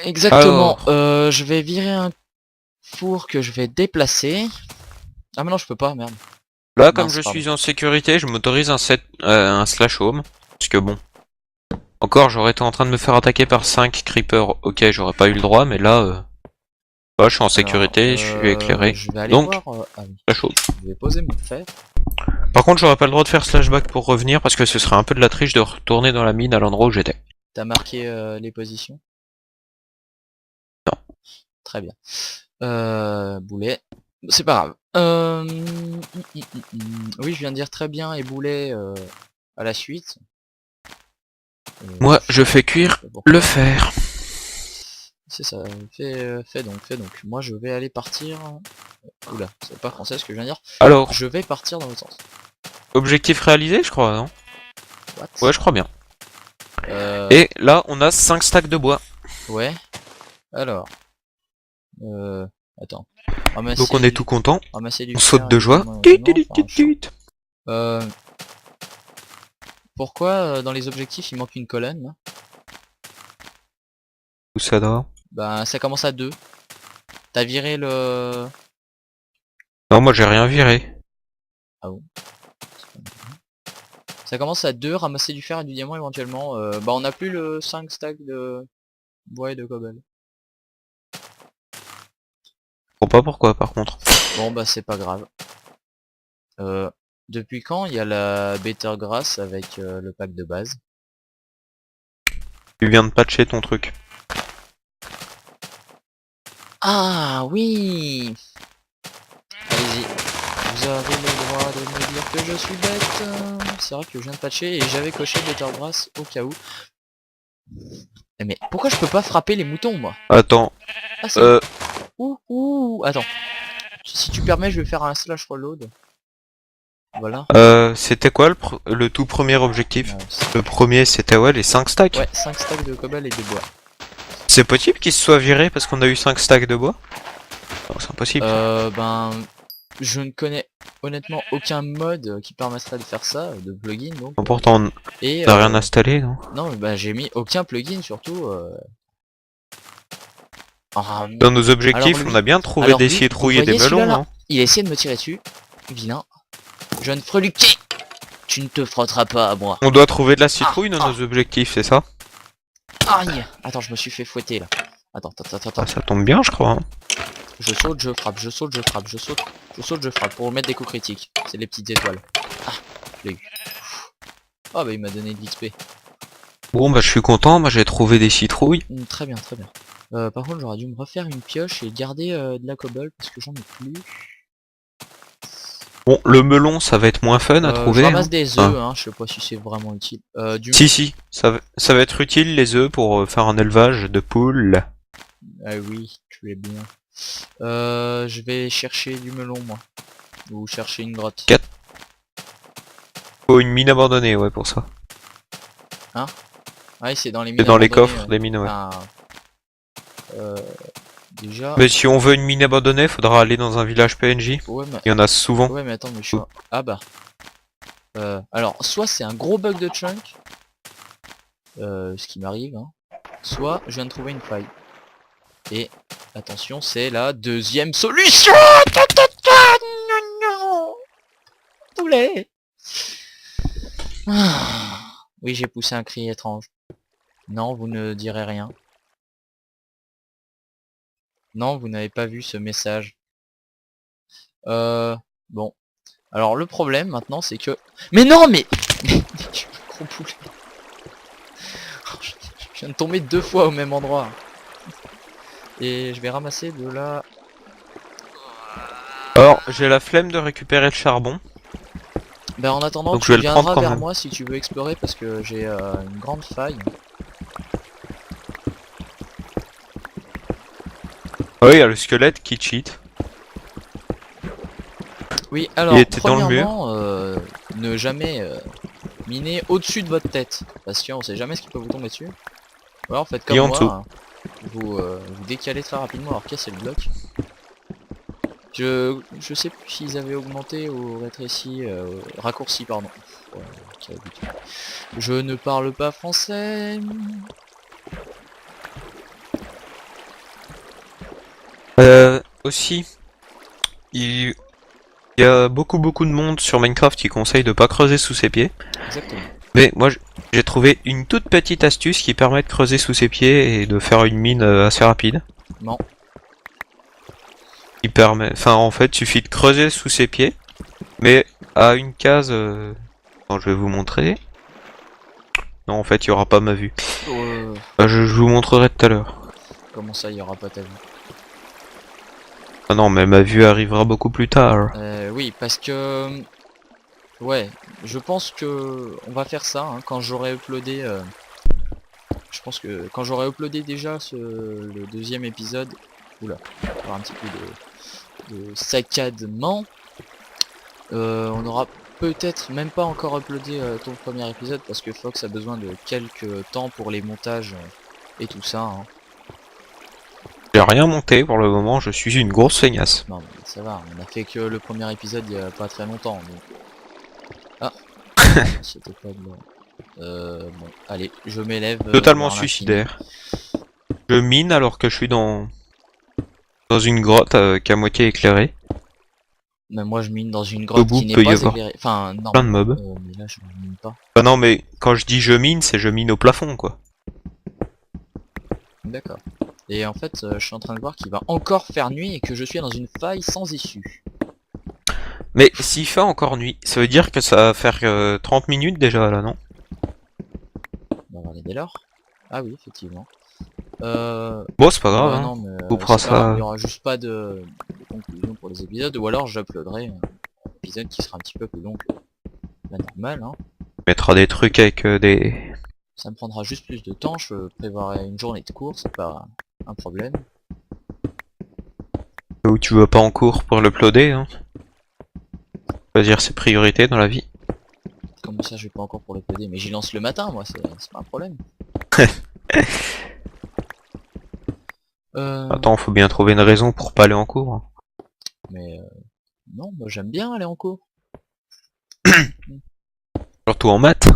Exactement. Alors, Je vais virer un four que je vais déplacer. Ah mais non, je peux pas, merde. là, comme je Mince, pardon. suis en sécurité, je m'autorise un slash home. Parce que bon, encore, j'aurais été en train de me faire attaquer par 5 creepers. Ok, j'aurais pas eu le droit, mais là, je suis en Alors, sécurité, je suis éclairé. je vais aller Donc, voir... ah oui, slash home. je vais poser mon fer. Par contre, j'aurais pas le droit de faire slash back pour revenir parce que ce serait un peu de la triche de retourner dans la mine à l'endroit où j'étais. T'as marqué les positions? Non. Très bien. Boulet. C'est pas grave. Oui, je viens de dire très bien et boulet à la suite. Moi, Je je fais sais cuire pas le pourquoi. fer. C'est ça. Fais donc, fais donc. Moi, je vais aller partir. Oula, c'est pas français ce que je viens de dire. Alors, Je vais partir dans l'autre sens. objectif réalisé, je crois, non? Ouais, What? je crois bien. Euh, Et là, on a 5 stacks de bois. ouais. Alors. Euh, attends. Donc on est tout content. Ramasser du On saute fer de joie. évidemment Tit, éventuellement. tit, Enfin, tit, tit. euh, pourquoi dans les objectifs il manque une colonne là? Où ça dort? Bah ça commence à 2. T'as viré le... Non, moi j'ai rien viré. Ah bon. Ça commence à 2, ramasser du fer et du diamant éventuellement. Bah on a plus le 5 stack de bois et de cobble. Je comprends pas pourquoi par contre. Bon bah c'est pas grave. Euh, depuis quand il y a la Better Grass avec le pack de base? Tu viens de patcher ton truc. Ah oui. Allez-y. Vous avez le droit de me dire que je suis bête. C'est vrai que je viens de patcher et j'avais coché Better Grass au cas où. Eh, mais pourquoi je peux pas frapper les moutons moi? Attends. Ah c'est bon. Euh, Ouh. Attends. Si tu permets je vais faire un slash reload. Voilà. c'était quoi le tout premier objectif? Mouse. Le premier c'était ouais les 5 stacks. Ouais, 5 stacks de cobble et de bois. C'est possible qu'il se soit viré parce qu'on a eu 5 stacks de bois? Non, c'est impossible ça. Ben, je ne connais honnêtement aucun mode qui permettrait de faire ça, de plugin donc. Bon, pourtant on Et n'a rien installé, non? non, bah j'ai mis aucun plugin surtout. Ah, Dans nos alors objectifs, on lui, a bien trouvé alors des lui, vous citrouilles et des voyez celui-là melons, là? hein. Il a essayé de me tirer dessus, vilain. Jeune freluqué, tu ne te frotteras pas à moi. On doit trouver de la Ah, citrouille dans nos objectifs, c'est ça? aïe. Attends, je me suis fait fouetter là. Attends. Ah, ça tombe bien, je crois. Hein. Je saute, je frappe, je saute, je frappe, je saute, je frappe pour mettre des coups critiques. C'est les petites étoiles. Ah, je l'ai eu. Ah bah il m'a donné de l'XP. Bon, bah je suis content, moi j'ai trouvé des citrouilles. Très bien, très bien. Par contre j'aurais dû me refaire une pioche et garder de la cobble parce que j'en ai plus. Bon, le melon, ça va être moins fun à Je trouver. ramasse Hein. des œufs, hein, je sais pas si c'est vraiment utile. Si, ça va être utile les œufs pour faire un élevage de poules. Ah oui, tu es bien. Je vais chercher du melon moi. Ou chercher une grotte. 4. Faut une mine abandonnée, ouais, pour ça. Hein? Ouais, c'est dans les mines C'est dans les abandonnées, coffres ouais. des mines, ouais. Ah, euh, déjà... Mais si on veut une mine abandonnée, faudra aller dans un village PNJ. Ouais, Il y en a souvent. mais attends, mais je suis... Ah bah. Alors, soit c'est un gros bug de chunk, ce qui m'arrive, hein. Soit je viens de trouver une faille. Et attention, c'est la deuxième solution. Non. Poulet. Oui, j'ai poussé un cri étrange. Non, vous ne direz rien. Non, vous n'avez pas vu ce message. Bon. Alors le problème maintenant c'est que... Mais non mais je suis un gros poulet. Je viens de tomber 2 fois au même endroit. Et je vais ramasser de la... Alors, j'ai la flemme de récupérer le charbon. Ben en attendant Donc tu je vais le prendre viendras quand vers même. moi si tu veux explorer parce que j'ai une grande faille. Ah oui, il y a le squelette qui cheat. Oui Il alors était dans le mur. premièrement ne jamais miner au-dessus de votre tête. Parce qu'on sait jamais ce qui peut vous tomber dessus. Ou alors faites Et comme en moi, dessous. hein. Vous décalez très rapidement alors casser le bloc. Je sais plus s'ils avaient augmenté ou rétréci, raccourci pardon. Ouais, quelle habitude. Je ne parle pas français. Aussi, il il y a beaucoup de monde sur Minecraft qui conseille de pas creuser sous ses pieds. Exactement. Mais moi j'ai trouvé une toute petite astuce qui permet de creuser sous ses pieds et de faire une mine assez rapide. Non. Qui permet, enfin en fait suffit de creuser sous ses pieds, mais à une case. Attends, je vais vous montrer. Non en fait il y aura pas ma vue. Je vous montrerai tout à l'heure. Comment ça, il y aura pas ta vue? Ah non mais ma vue arrivera beaucoup plus tard. Oui, parce que... Ouais, je pense que on va faire ça hein, quand j'aurai uploadé... Je pense que quand j'aurai uploadé déjà le deuxième épisode... Oula, il va y avoir un petit peu de saccadement. On aura peut-être même pas encore uploadé ton premier épisode parce que Fox a besoin de quelques temps pour les montages et tout ça. Hein. J'ai rien monté pour le moment, je suis une grosse feignasse. Non mais ça va, on a fait que le premier épisode il y a pas très longtemps. Donc... Ah, c'était pas de... bon, allez, je m'élève. Totalement vers l'infini. suicidaire. Je mine alors que je suis dans une grotte qu'à moitié éclairée. Mais moi je mine dans une grotte bout, qui n'est peut y pas avoir éclairée. Enfin, non. plein de mobs. Mais là je mine pas. Bah non mais quand je dis je mine, c'est je mine au plafond quoi. D'accord. Et en fait, je suis en train de voir qu'il va encore faire nuit et que je suis dans une faille sans issue. Mais s'il fait encore nuit, ça veut dire que ça va faire 30 minutes déjà là, non? On va voir les dès lors. Ah oui, effectivement. Bon, c'est pas grave, ouais, hein. non, mais On fera c'est pas grave, ça. il y aura juste pas de conclusion pour les épisodes, ou alors j'uploaderai un épisode qui sera un petit peu plus long que la normale. Hein. On mettra des trucs avec des... Ça me prendra juste plus de temps, je prévoirai une journée de cours, c'est pas un problème. Où tu vas pas en cours pour l'uploader, hein. Choisir ses priorités dans la vie. Comme ça, je vais pas encore pour le PD, mais j'y lance le matin, moi, c'est pas un problème. Attends, faut bien trouver une raison pour pas aller en cours. Mais non, moi j'aime bien aller en cours. Surtout en maths.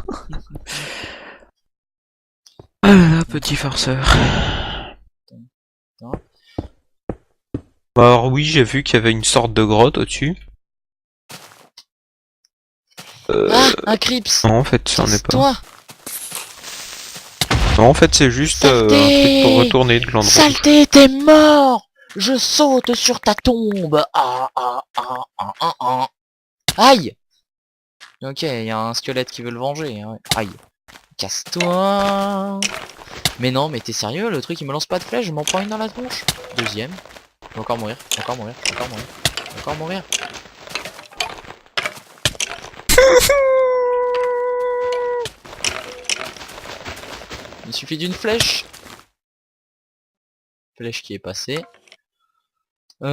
Ah là là, petit farceur. Attends. Bah alors oui, j'ai vu qu'il y avait une sorte de grotte au-dessus. Ah, un Crips. Non, en fait, j'en ai pas. Toi. Non, en fait, c'est juste un truc pour retourner de l'endroit. Saleté, t'es mort. Je saute sur ta tombe. Ah, ah, ah, ah, ah, ah. Aïe. Ok, il y a un squelette qui veut le venger. Hein. Aïe. Casse-toi. Mais non, mais t'es sérieux, le truc il me lance pas de flèche, je m'en prends une dans la tronche. Deuxième. Je vais encore mourir, encore mourir, encore mourir, encore mourir. Il suffit d'une flèche. Flèche qui est passée. J'ai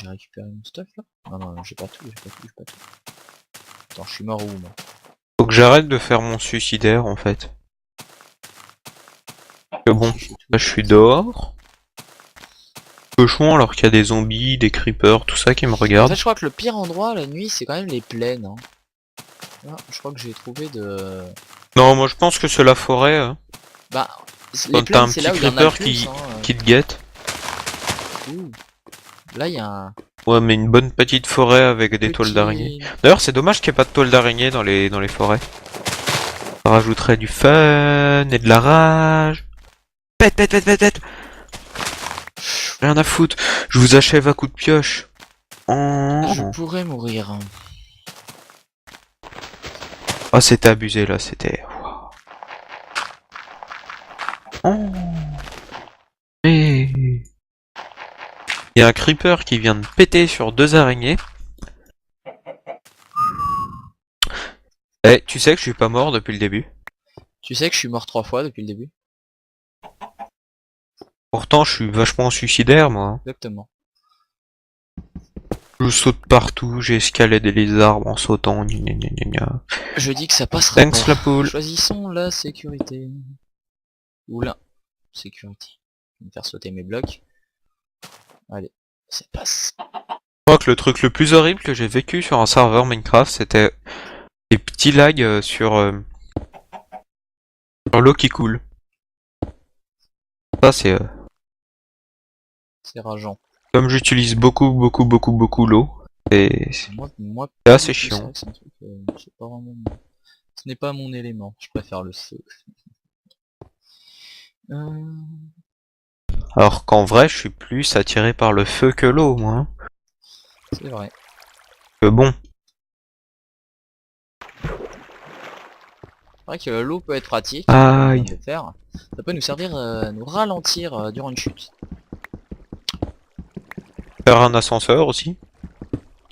récupéré mon stuff là. Non, non, non, j'ai pas tout, j'ai pas tout, j'ai pas tout. Attends, je suis mort où moi? Faut que j'arrête de faire mon suicidaire en fait. Que bon, là je suis dehors. Cochon alors qu'il y a des zombies, des creepers, tout ça qui me En regardent. fait, je crois que le pire endroit la nuit, c'est quand même les plaines. Hein. Là, je crois que j'ai trouvé de... Non, moi je pense que c'est la forêt. Hein. Bah, les Quand t'as plaines, un c'est petit là où il y en a le creeper plus. Hein. qui te guette. Ouh. Là, il y a un... Ouais, mais une bonne petite forêt avec des toiles d'araignée. D'ailleurs, c'est dommage qu'il n'y ait pas de toiles d'araignée dans les forêts. Ça rajouterait du fun et de la rage. Pète, pète, pète, pète, pète. Rien à foutre. Je vous achève à coups de pioche. Oh, Je pourrais mourir. oh c'était abusé là, c'était... Oh. Mais... il y a un creeper qui vient de péter sur deux araignées. Eh, tu sais que je suis pas mort depuis le début. Tu sais que je suis mort 3 fois depuis le début. Pourtant, je suis vachement suicidaire, moi. Exactement. Je saute partout, j'ai escaladé les arbres en sautant. Gna gna gna gna. Je dis que ça passera Thanks pas. la poule. Choisissons la sécurité. Oula. Sécurité. Je vais me faire sauter mes blocs. Allez, ça passe. Je crois que le truc le plus horrible que j'ai vécu sur un serveur Minecraft, c'était les petits lags sur l'eau qui coule. Ça, c'est... C'est rageant. Comme j'utilise beaucoup l'eau, Moi, c'est assez c'est chiant. vrai que c'est un truc, c'est pas vraiment... Ce n'est pas mon élément, je préfère le feu. Euh, Alors qu'en vrai, je suis plus attiré par le feu que l'eau, moi. Hein. c'est vrai. Que bon. C'est vrai que l'eau peut être pratique, comme on vient Aïe. de le faire. Ça peut nous servir, nous ralentir durant une chute. Faire un ascenseur aussi.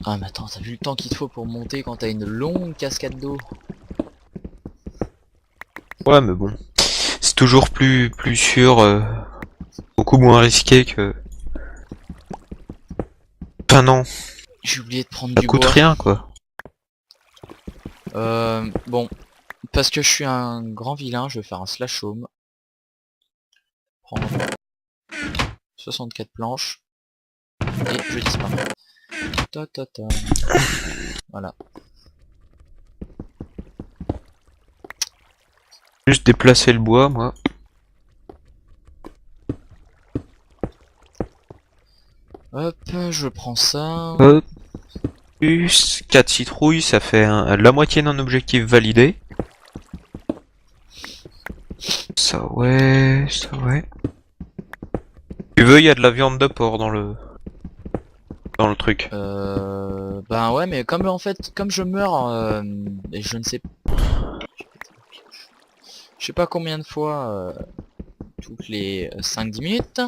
Ah mais attends, t'as vu le temps qu'il te faut pour monter quand t'as une longue cascade d'eau? Ouais, mais bon. C'est toujours plus sûr, beaucoup moins risqué que... Enfin non, J'ai oublié de prendre ça du coûte bois. rien, quoi. Bon, parce que je suis un grand vilain, je vais faire un slash home. Prendre 64 planches. Et je disparais. Ta ta ta. Voilà. Juste déplacer le bois, moi. Hop, je prends ça. Hop. Plus 4 citrouilles, ça fait la moitié d'un objectif validé. Ça ouais, ça ouais. Tu veux, il y a de la viande de porc dans le truc. Ben ouais, mais comme en fait, comme je meurs, et je sais pas combien de fois, toutes les 5-10 minutes,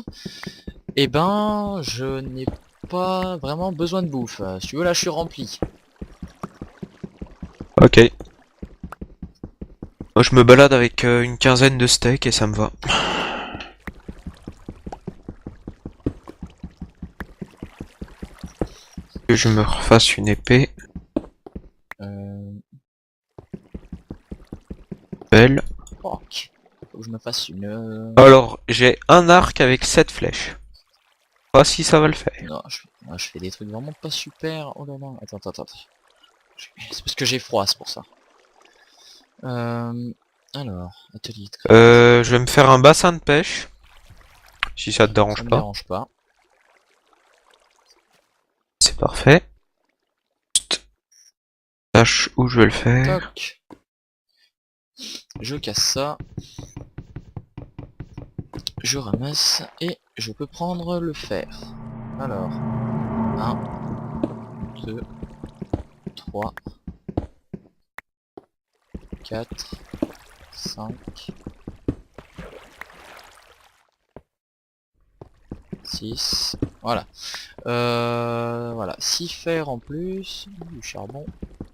et ben je n'ai pas vraiment besoin de bouffe. Si tu veux, là je suis rempli. Ok. Moi je me balade avec une quinzaine de steaks et ça me va. Que je me refasse une épée. Euh... Belle. Fuck. Faut que je me fasse une... Alors, j'ai un arc avec 7 flèches. Pas si ça va le faire. Non, je fais des trucs vraiment pas super. Oh là là. Attends. C'est parce que j'ai froid, c'est pour ça. Alors, atelier de craft. Je vais me faire un bassin de pêche. Si ça te dérange Ça me pas. dérange pas. C'est parfait. Sache où je vais le faire. Toc. Je casse ça. Je ramasse et je peux prendre le fer. Alors, 1, 2, 3, 4, 5, 6, voilà. Voilà, 6 fers en plus, du charbon,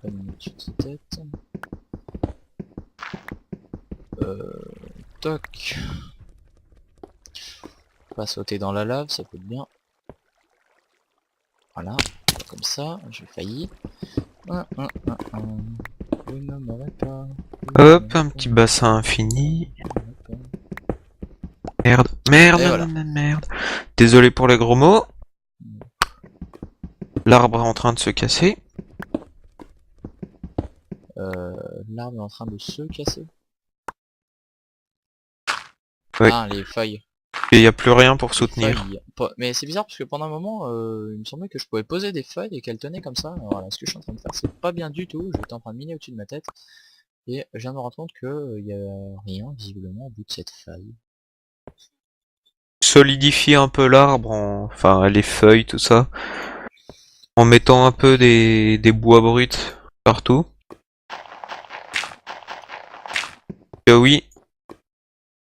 pas une minute sur sa tête. Toc. Pas sauter dans la lave, ça peut être bien. Voilà, comme ça, j'ai failli. Vous ne m'aurez pas. Hop, un petit bassin infini. Merde, merde, Et voilà. merde. Désolé pour les gros mots. L'arbre est en train de se casser. L'arbre est en train de se casser. Oui. Ah, les feuilles. Et il n'y a plus rien pour Les soutenir. feuilles. Mais c'est bizarre parce que pendant un moment, il me semblait que je pouvais poser des feuilles et qu'elles tenaient comme ça. Alors, voilà, ce que je suis en train de faire, c'est pas bien du tout. J'étais en train de miner au-dessus de ma tête. Et je viens de me rendre compte que il y a rien visiblement au bout de cette feuille. Solidifie un peu l'arbre, enfin les feuilles, tout ça. En mettant un peu des bois bruts partout. Et oui,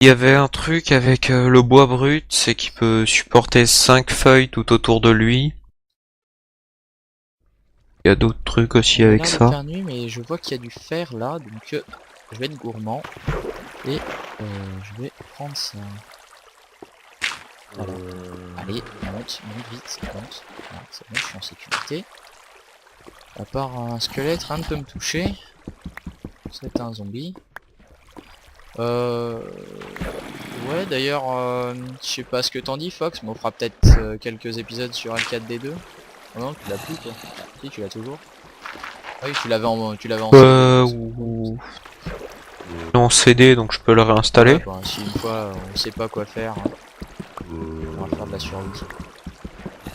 il y avait un truc avec le bois brut, c'est qu'il peut supporter 5 feuilles tout autour de lui. Il y a d'autres trucs aussi Il a avec l'air de ça. faire nuit, mais je vois qu'il y a du fer là, donc je vais être gourmand. Et je vais prendre ça. Voilà. Allez, monte vite, monte. Voilà, c'est bon, je suis en sécurité. À part un squelette, rien ne peut me toucher. C'est un zombie. Ouais, d'ailleurs, je sais pas ce que t'en dis, Fox, mais on fera peut-être quelques épisodes sur L4D2. Oh non, tu l'as plus, toi. Si, tu l'as toujours. Ah oui, tu l'avais en CD. Ou en CD, donc je peux le réinstaller. Ouais, bah, si une fois on sait pas quoi faire, hein. On va faire de la survie.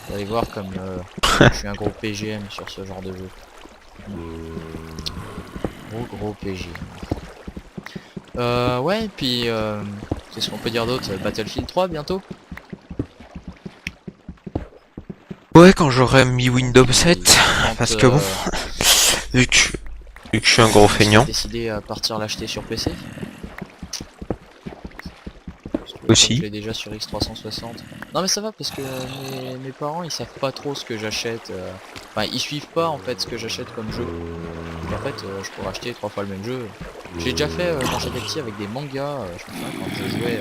Vous allez voir comme je suis un gros PGM sur ce genre de jeu. Gros PGM. Ouais, et puis qu'est-ce qu'on peut dire d'autre? Battlefield 3 bientôt? Ouais, quand j'aurai mis Windows 7, Quand, parce que bon, vu que je suis un gros feignant. décidé à partir l'acheter sur PC? Aussi. Je l'ai déjà sur X360. Non mais ça va parce que mes parents ils savent pas trop ce que j'achète. Enfin ils suivent pas en fait ce que j'achète comme jeu. Et en fait je pourrais acheter 3 fois le même jeu. J'ai déjà fait quand j'étais petit avec des mangas. Je me souviens quand je jouais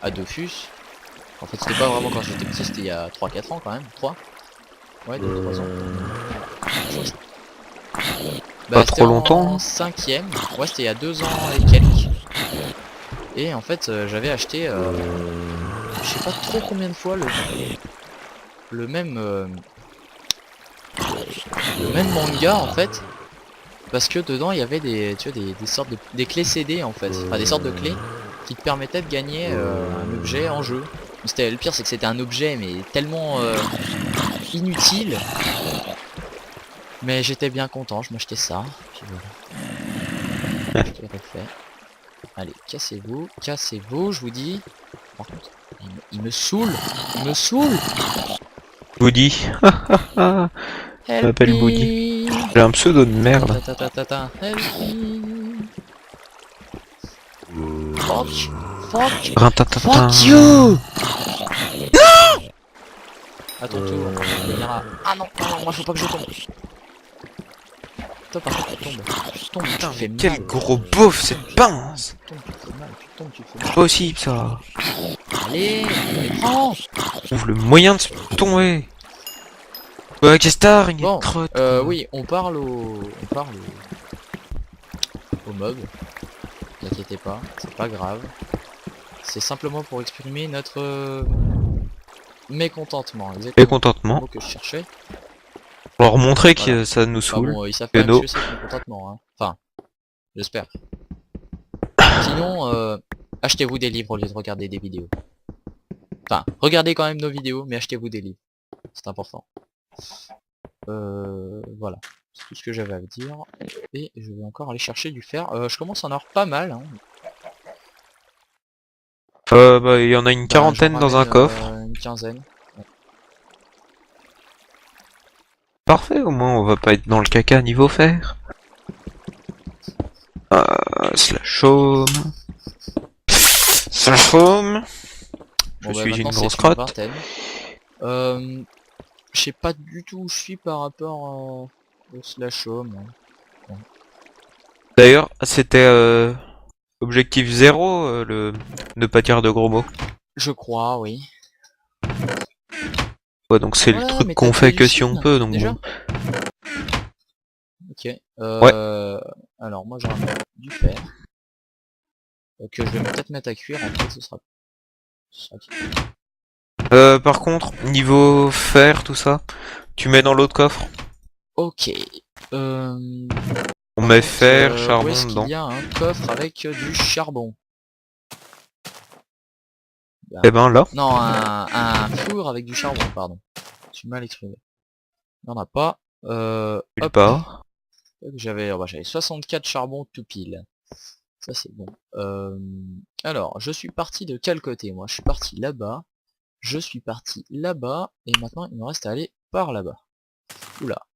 à Dofus. En fait c'était pas vraiment quand j'étais petit, c'était il y a 3-4 ans quand même. 3. Ouais, 2-3 ans. Pas trop longtemps. En 5ème. Ouais, c'était il y a 2 ans et quelques. Et en fait j'avais acheté je sais pas trop combien de fois le même manga en fait, parce que dedans il y avait des tu vois des sortes de des clés CD en fait, enfin des sortes de clés qui te permettaient de gagner un objet en jeu. C'était le pire, c'est que c'était un objet mais tellement inutile, mais j'étais bien content, je m'achetais ça. Puis voilà. Je te l'ai refait. Allez, cassez-vous, je vous dis. Par contre, il me saoule, il me saoule. Woody. Je m'appelle Woody. J'ai un pseudo de merde. Help me. Fuck Rintatata. you. À ton tour. Ah non, moi faut pas que je tombe. Toi par contre tu tombes. Tu tombes, tu fais mal. Quel gros beauf cette pince. Tu fais mal. Pas aussi ça. Allez, prends. Trouve le moyen de se tomber. Ouais, qu'est-ce que t'as, Bon, trotte. oui, on parle au mob. N'inquiétez pas, c'est pas grave. C'est simplement pour exprimer notre mécontentement. Exactement. Mécontentement. Le mot que je cherchais. Pour leur montrer que Voilà. ça nous Enfin saoule. bon, ils savent quand même no. ce que c'est que mécontentement. Hein. Enfin, j'espère. Sinon, achetez-vous des livres au lieu de regarder des vidéos. Enfin, regardez quand même nos vidéos, mais achetez-vous des livres. C'est important. Voilà. C'est tout ce que j'avais à vous dire. Et je vais encore aller chercher du fer. Je commence à en avoir pas mal. Hein. Bah, il y en a une quarantaine j'en dans un ramène, coffre. Une quinzaine. Parfait, au moins on va pas être dans le caca niveau fer. Slash home. Slash home. Je suis une grosse crotte. Je sais pas du tout où je suis par rapport au slash home. Hein. D'ailleurs, c'était objectif 0, le ne pas dire de gros mots. Je crois, oui. Ouais, donc c'est le truc qu'on fait que si on peut, donc déjà bon. Ok. Alors moi je ramène du fer. Que je vais peut-être mettre à cuire, en fait ce sera... Par contre, niveau fer, tout ça, tu mets dans l'autre coffre. Ok. On met fer, charbon dedans. Il y a un coffre avec du charbon. Eh ben là. Non, un four avec du charbon, pardon. Je suis mal exprimé. Il n'y en a pas. Nulle part. J'avais 64 charbons tout pile. Ça c'est bon. Alors, je suis parti de quel côté moi? Je suis parti là-bas. Je suis parti là-bas. Et maintenant il me reste à aller par là-bas. Oula.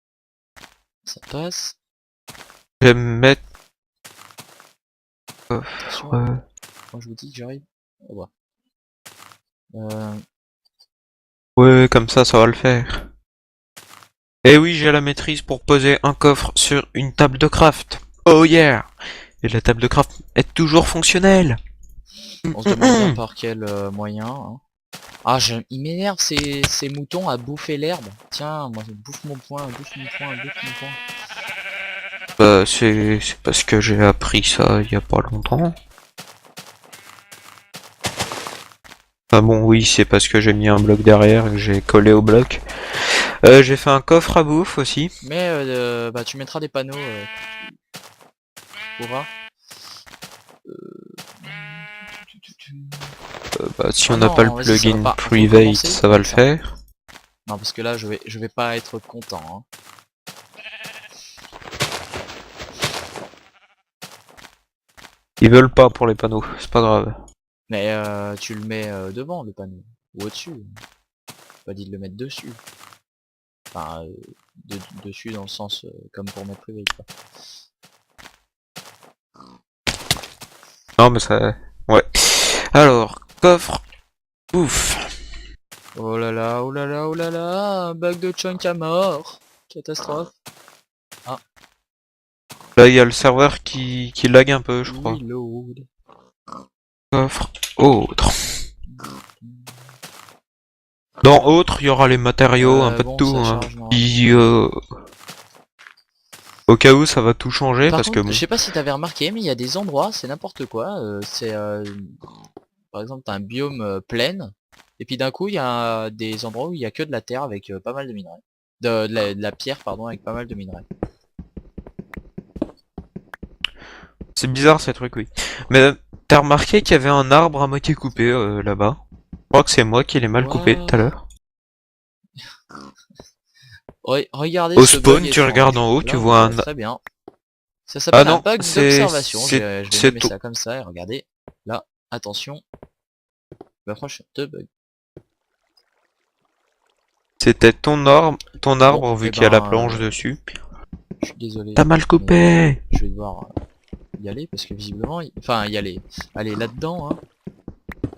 Ça passe. Je vais me mettre... Moi je vous dis que j'arrive. Au revoir. Ouais, comme ça va le faire. Et oui, j'ai la maîtrise pour poser un coffre sur une table de craft. Oh yeah! Et la table de craft est toujours fonctionnelle. On se demande bien par quel moyen. Hein. Ah, il m'énerve ces moutons à bouffer l'herbe. Tiens, moi je bouffe mon point, bouffe mon point, bouffe mon point. Bah, c'est parce que j'ai appris ça il y a pas longtemps. Ah bon, oui, c'est parce que j'ai mis un bloc derrière et que j'ai collé au bloc. J'ai fait un coffre à bouffe aussi. Mais bah tu mettras des panneaux. Tu pourras. Bah, si Oh on n'a pas le non, vas-y, ça va plugin pas Private, recommencer ça va le comme ça. faire. Non, parce que là, je vais pas être content. Hein. Ils veulent pas pour les panneaux, c'est pas grave. Mais tu le mets devant le panneau ou au-dessus. Pas dit de le mettre dessus. Enfin, dessus dans le sens comme pour mettre privé. Quoi. Non mais ça... Ouais. Alors, coffre. Ouf. Oh là là, oh là là, oh là là, un bug de chunk à mort. Catastrophe. Là, il y a le serveur qui lag un peu, je crois. Reload. Coffre. Autre. Dans autre, il y aura les matériaux, un peu de Bon, tout. ça Hein. charge normalement. Au cas où ça va tout changer, Par parce que contre, bon. je sais pas si t'avais remarqué, mais il y a des endroits, c'est n'importe quoi. Par exemple, t'as un biome plaine, et puis d'un coup, il y a des endroits où il y a que de la terre avec pas mal de minerais. De la pierre, pardon, avec pas mal de minerais. C'est bizarre ces trucs, oui. Mais t'as remarqué qu'il y avait un arbre à moitié coupé là-bas. Je crois que c'est moi qui l'ai mal coupé tout à Ouah. l'heure. Regardez Au ce bug spawn, tu regardes étrange. en haut, tu Là, on vois voit un... très bien. Ça Ah s'appelle un non, bug c'est... d'observation. Je vais C'est nommer tout. ça comme ça, et regardez. Là, attention. M'approche de bug. C'était ton Bon, arbre vu et qu'il y a la ben, planche dessus. je suis désolé, T'as mal mais coupé! je vais devoir y aller parce que visiblement, enfin y aller, aller là-dedans. Hein.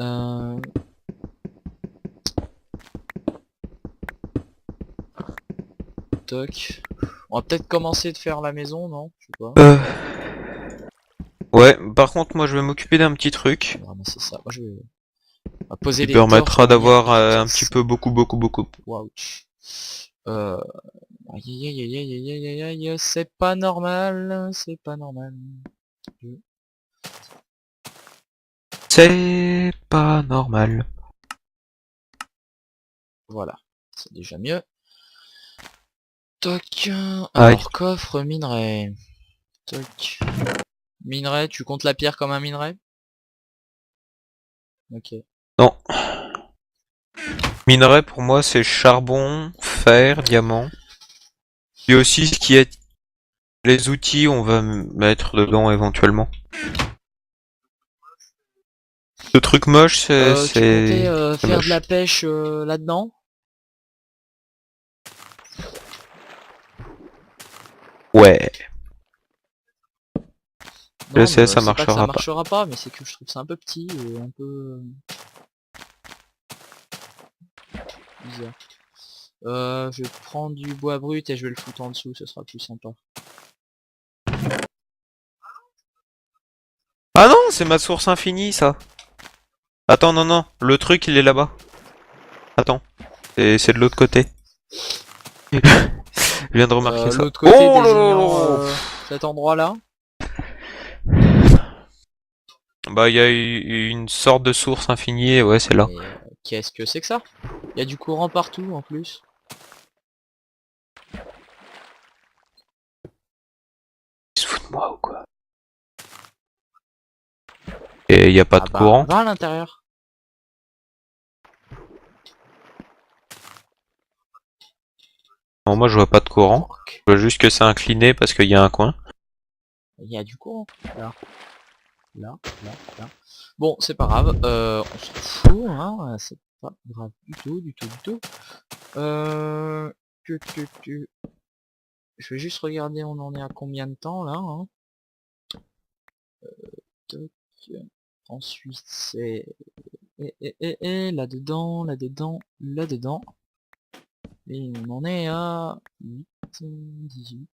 Euh... Toc. On va peut-être commencer de faire la maison, non? Je sais pas. Ouais, par contre, moi je vais m'occuper d'un petit Je truc vais ramasser ça. Moi je vais on va poser qui les torches de permettra manière d'avoir un petit efficace. peu beaucoup. Ouch. Euh... Aïe aïe aïe aïe aïe aïe aïe aïe aïe, c'est pas normal, c'est pas normal. Je- C'est pas normal. Voilà, c'est déjà mieux. Toc. Aïe. Alors coffre minerai. Toc. Minerai, tu comptes la pierre comme un minerai? Ok. Non. Minerai pour moi c'est charbon, fer, diamant. Puis aussi ce qui est les outils on va mettre dedans éventuellement. Le truc moche Tu comptais c'est faire de la moche. pêche là-dedans? Ouais. Je Non, sais bah, ça c'est pas que ça marchera pas. marchera pas, mais c'est que je trouve ça un peu petit et un peu bizarre. Je vais prendre du bois brut et je vais le foutre en dessous, ce sera plus sympa. Ah non, c'est ma source infinie ça. Attends non, le truc il est là-bas. Attends. C'est de l'autre côté. Je viens de remarquer ça. L'autre côté Oh là là désignant là. cet endroit-là. Bah il y a une sorte de source infinie, ouais c'est là. Mais qu'est-ce que c'est que ça? Il y a du courant partout en plus. Ils se foutent de moi ou quoi? Et il y a pas Ah de bah, courant. va à l'intérieur. Non, moi je vois pas de courant. Fuck. Je vois juste que c'est incliné parce qu'il y a un coin. Il y a du courant. Là, là, là, là. Bon, c'est pas grave. On s'en fout, hein. C'est pas grave du tout, du tout, du tout. Tu. Je vais juste regarder, on en est à combien de temps là, hein. Toc. Ensuite c'est là-dedans, là-dedans, là-dedans. Et on en est à 8, 18.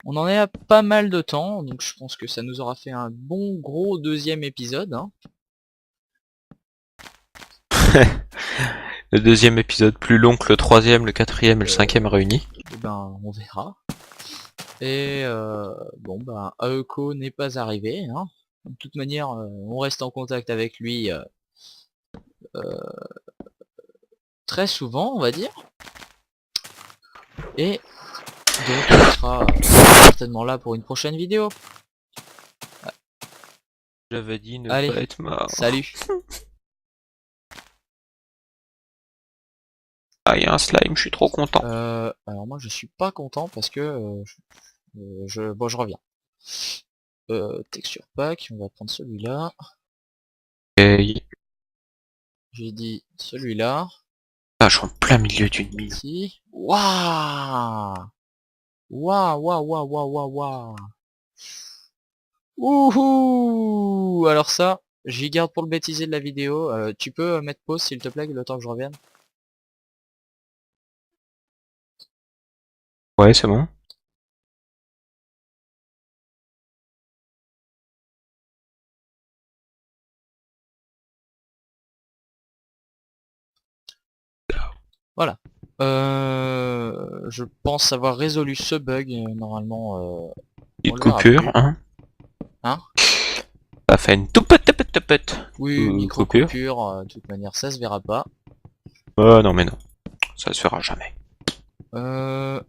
On en est à pas mal de temps, donc je pense que ça nous aura fait un bon gros deuxième épisode. Hein. Le deuxième épisode plus long que le troisième, le quatrième et le cinquième réunis. Et ben on verra. Et bon ben Aeko n'est pas arrivé. Hein. De toute manière, on reste en contact avec lui très souvent, on va dire. Et donc il sera certainement là pour une prochaine vidéo. J'avais dit ne Allez, pas être mort. salut. Ah, il y a un slime, je suis trop content. Alors moi je suis pas content parce que bon, je reviens. Texture pack, on va prendre celui-là. Et... J'ai dit celui-là. Ah, je suis en plein milieu d'une mine. Ici. Waouh! Waouh, waouh, waouh, waouh, waouh, waouh. Wouhou! Alors ça, j'y garde pour le bêtiser de la vidéo. Tu peux mettre pause s'il te plaît, le temps que je revienne? Ouais, c'est bon. Voilà. Je pense avoir résolu ce bug. Normalement, on Petite le verra coupure, plus. hein. Hein? Ça fait une toupette. Oui, micro Coupure. coupure. De toute manière, ça se verra pas. Oh non mais non. Ça se fera jamais. Euh,